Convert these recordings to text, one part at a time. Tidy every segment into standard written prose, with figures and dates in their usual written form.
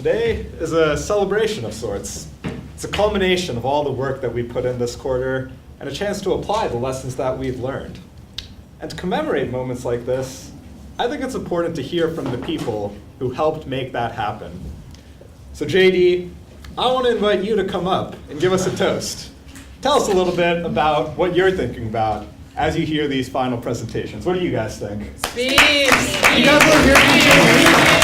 Today is a celebration of sorts. It's a culmination of all the work that we put in this quarter and a chance to apply the lessons that we've learned. And to commemorate moments like this, I think it's important to hear from the people who helped make that happen. So JD, I want to invite you to come up and give us a toast. Tell us a little bit about what you're thinking about as you hear these final presentations. What do you guys think? Speed! You guys want to hear from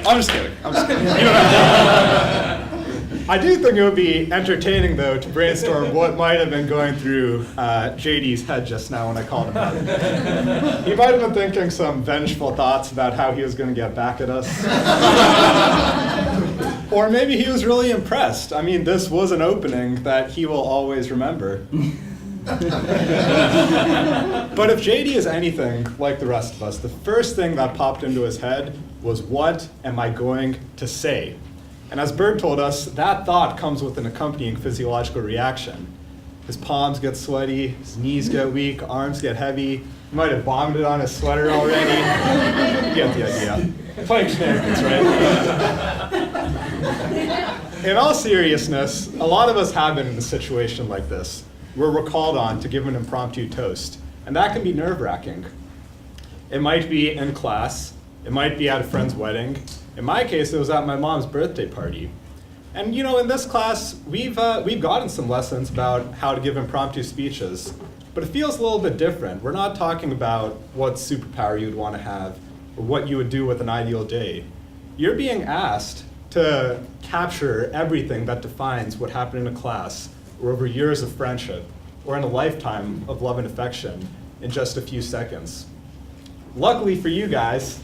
I'm just kidding. You don't have to. I do think it would be entertaining, though, to brainstorm what might have been going through JD's head just now when I called him out. He might have been thinking some vengeful thoughts about how he was going to get back at us. Or maybe he was really impressed. I mean, this was an opening that he will always remember. But if JD is anything like the rest of us, the first thing that popped into his head was, what am I going to say? And as Bird told us, that thought comes with an accompanying physiological reaction. His palms get sweaty, his knees get weak, arms get heavy. He might have vomited on his sweater already. You get the idea. Playing shenanigans, right? In all seriousness, a lot of us have been in a situation like this, where we're called on to give an impromptu toast. And that can be nerve-wracking. It might be in class. It might be at a friend's wedding. In my case, it was at my mom's birthday party. And you know, in this class, we've gotten some lessons about how to give impromptu speeches, but it feels a little bit different. We're not talking about what superpower you would want to have or what you would do with an ideal day. You're being asked to capture everything that defines what happened in a class or over years of friendship or in a lifetime of love and affection in just a few seconds. Luckily for you guys,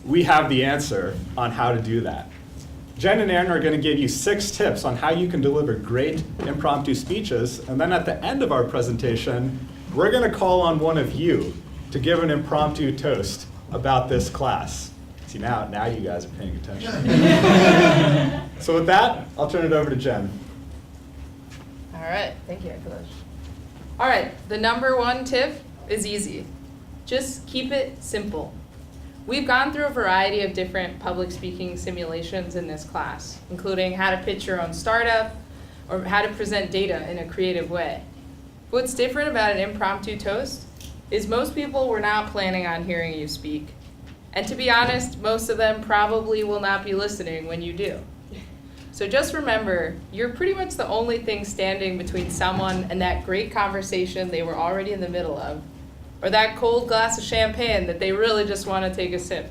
we have the answer on how to do that. Jen and Aaron are going to give you 6 tips on how you can deliver great impromptu speeches, and then at the end of our presentation, we're going to call on one of you to give an impromptu toast about this class. See, now you guys are paying attention. So with that, I'll turn it over to Jen. All right, thank you, Akhilesh. All right, the number one tip is easy. Just keep it simple. We've gone through a variety of different public speaking simulations in this class, including how to pitch your own startup or how to present data in a creative way. What's different about an impromptu toast is most people were not planning on hearing you speak. And to be honest, most of them probably will not be listening when you do. So just remember, you're pretty much the only thing standing between someone and that great conversation they were already in the middle of, or that cold glass of champagne that they really just want to take a sip.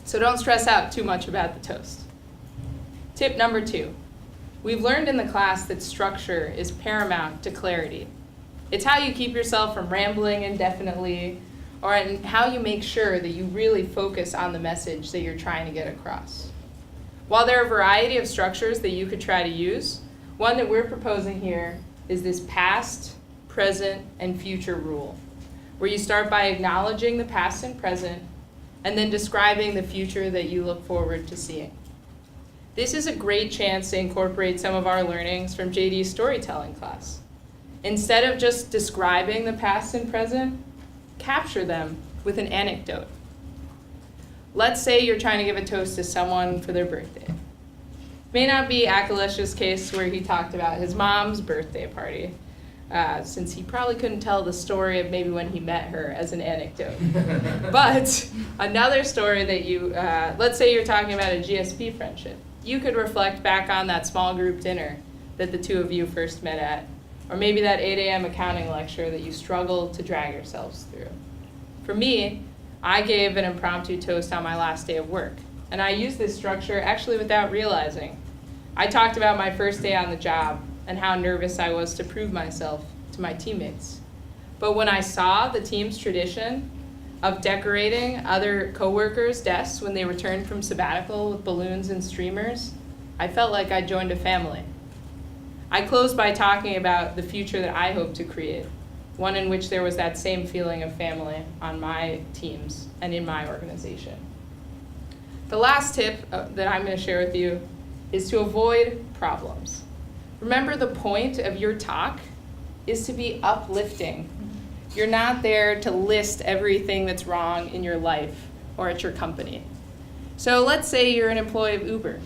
So don't stress out too much about the toast. Tip number 2. We've learned in the class that structure is paramount to clarity. It's how you keep yourself from rambling indefinitely, or in how you make sure that you really focus on the message that you're trying to get across. While there are a variety of structures that you could try to use, one that we're proposing here is this past, present, and future rule, where you start by acknowledging the past and present, and then describing the future that you look forward to seeing. This is a great chance to incorporate some of our learnings from JD's storytelling class. Instead of just describing the past and present, capture them with an anecdote. Let's say you're trying to give a toast to someone for their birthday. May not be Akhilesh's case where he talked about his mom's birthday party, since he probably couldn't tell the story of maybe when he met her as an anecdote. But another story that let's say you're talking about a GSP friendship. You could reflect back on that small group dinner that the two of you first met at, or maybe that 8 a.m. accounting lecture that you struggled to drag yourselves through. For me, I gave an impromptu toast on my last day of work, and I used this structure actually without realizing. I talked about my first day on the job and how nervous I was to prove myself to my teammates. But when I saw the team's tradition of decorating other coworkers' desks when they returned from sabbatical with balloons and streamers, I felt like I joined a family. I closed by talking about the future that I hope to create, one in which there was that same feeling of family on my teams and in my organization. The last tip that I'm going to share with you is to avoid problems. Remember, the point of your talk is to be uplifting. You're not there to list everything that's wrong in your life or at your company. So let's say you're an employee of Uber.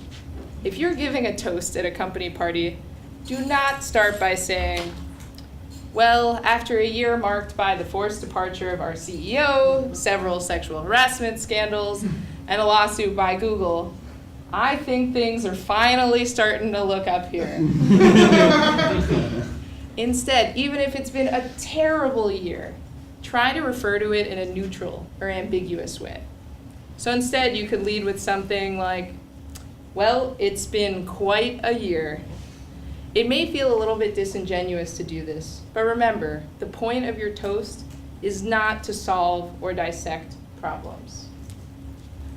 If you're giving a toast at a company party, do not start by saying, well, after a year marked by the forced departure of our CEO, several sexual harassment scandals, and a lawsuit by Google, I think things are finally starting to look up here. Instead, even if it's been a terrible year, try to refer to it in a neutral or ambiguous way. So instead, you could lead with something like, well, it's been quite a year. It may feel a little bit disingenuous to do this, but remember, the point of your toast is not to solve or dissect problems.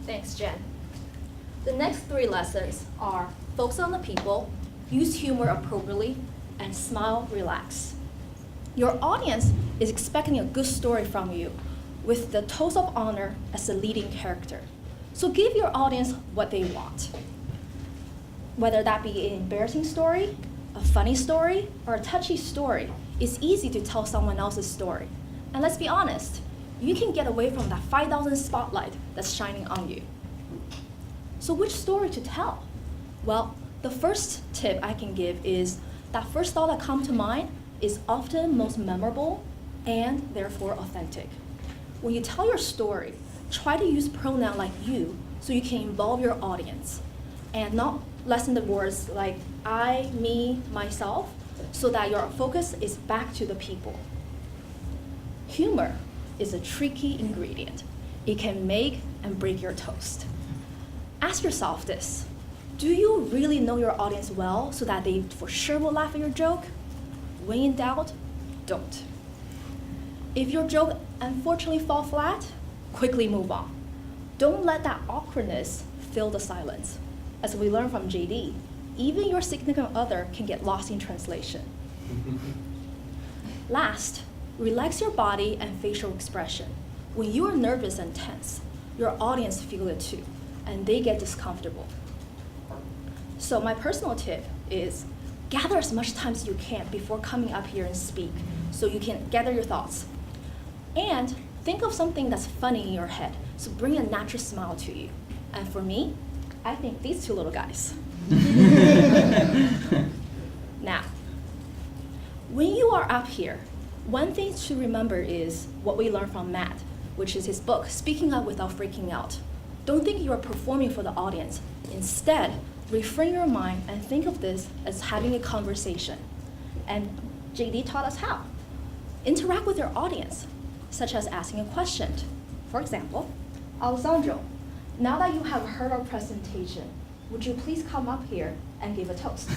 Thanks, Jen. The next 3 lessons are focus on the people, use humor appropriately, and smile, relax. Your audience is expecting a good story from you with the toast of honor as the leading character. So give your audience what they want. Whether that be an embarrassing story, a funny story, or a touchy story, it's easy to tell someone else's story. And let's be honest, you can get away from that 5,000 spotlight that's shining on you. So which story to tell? Well, the first tip I can give is that first thought that comes to mind is often most memorable and therefore authentic. When you tell your story, try to use pronoun like you so you can involve your audience and not lessen the words like I, me, myself, so that your focus is back to the people. Humor is a tricky ingredient. It can make and break your toast. Ask yourself this: do you really know your audience well so that they for sure will laugh at your joke? When in doubt, don't. If your joke unfortunately falls flat, quickly move on. Don't let that awkwardness fill the silence. As we learned from JD, even your significant other can get lost in translation. Last, relax your body and facial expression. When you are nervous and tense, your audience feel it too, and they get discomfortable. So my personal tip is gather as much time as you can before coming up here and speak so you can gather your thoughts. And think of something that's funny in your head, so bring a natural smile to you. And for me, I think these 2 little guys. Now, when you are up here, one thing to remember is what we learned from Matt, which is his book, Speaking Up Without Freaking Out. Don't think you are performing for the audience. Instead, refrain your mind and think of this as having a conversation. And JD taught us how. Interact with your audience, such as asking a question. For example, Alessandro, now that you have heard our presentation, would you please come up here and give a toast?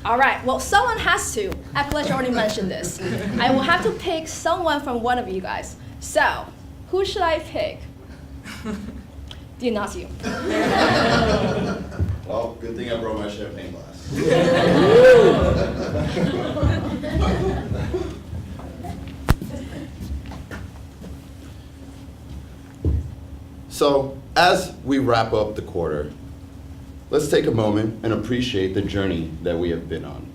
All right, well, someone has to. Akhilesh already mentioned this. I will have to pick someone from one of you guys. So, who should I pick? Dionysio. Well, good thing I brought my champagne glass. So, as we wrap up the quarter, let's take a moment and appreciate the journey that we have been on.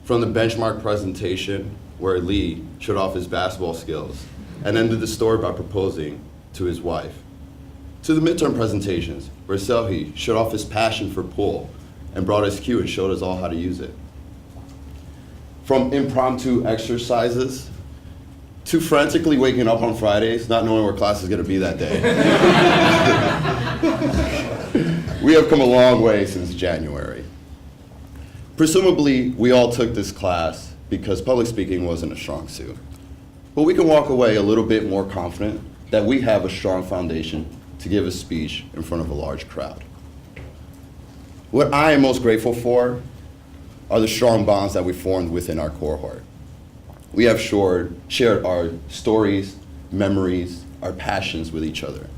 From the benchmark presentation, where Lee showed off his basketball skills and ended the story by proposing to his wife, to the midterm presentations, where Selhi showed off his passion for pool and brought his cue and showed us all how to use it. From impromptu exercises to frantically waking up on Fridays, not knowing where class is going to be that day. We have come a long way since January. Presumably, we all took this class because public speaking wasn't a strong suit. But we can walk away a little bit more confident that we have a strong foundation to give a speech in front of a large crowd. What I am most grateful for are the strong bonds that we formed within our cohort. We have shared our stories, memories, our passions with each other.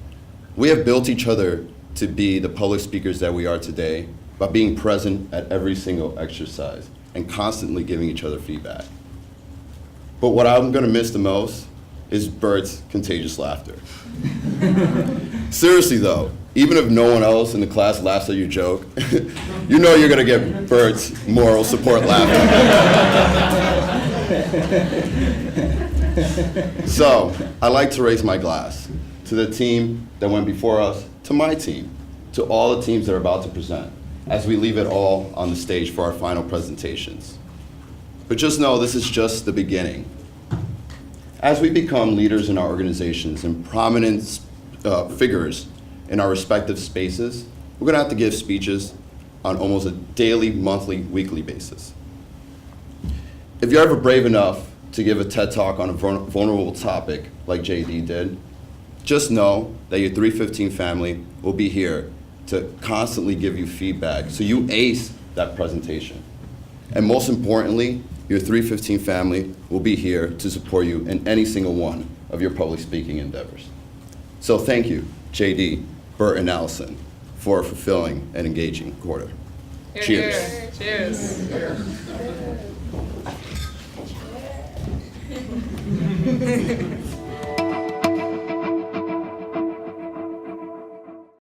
We have built each other to be the public speakers that we are today by being present at every single exercise and constantly giving each other feedback. But what I'm gonna miss the most is Bert's contagious laughter. Seriously though, even if no one else in the class laughs at your joke, you know you're gonna get Bert's moral support laughter. So, I'd like to raise my glass to the team that went before us, to my team, to all the teams that are about to present, as we leave it all on the stage for our final presentations. But just know this is just the beginning. As we become leaders in our organizations and prominent figures in our respective spaces, we're gonna have to give speeches on almost a daily, monthly, weekly basis. If you're ever brave enough to give a TED Talk on a vulnerable topic like JD did, just know that your 315 family will be here to constantly give you feedback so you ace that presentation. And most importantly, your 315 family will be here to support you in any single one of your public speaking endeavors. So thank you, JD, Bert, and Allison, for a fulfilling and engaging quarter. Here, Cheers. here. Cheers.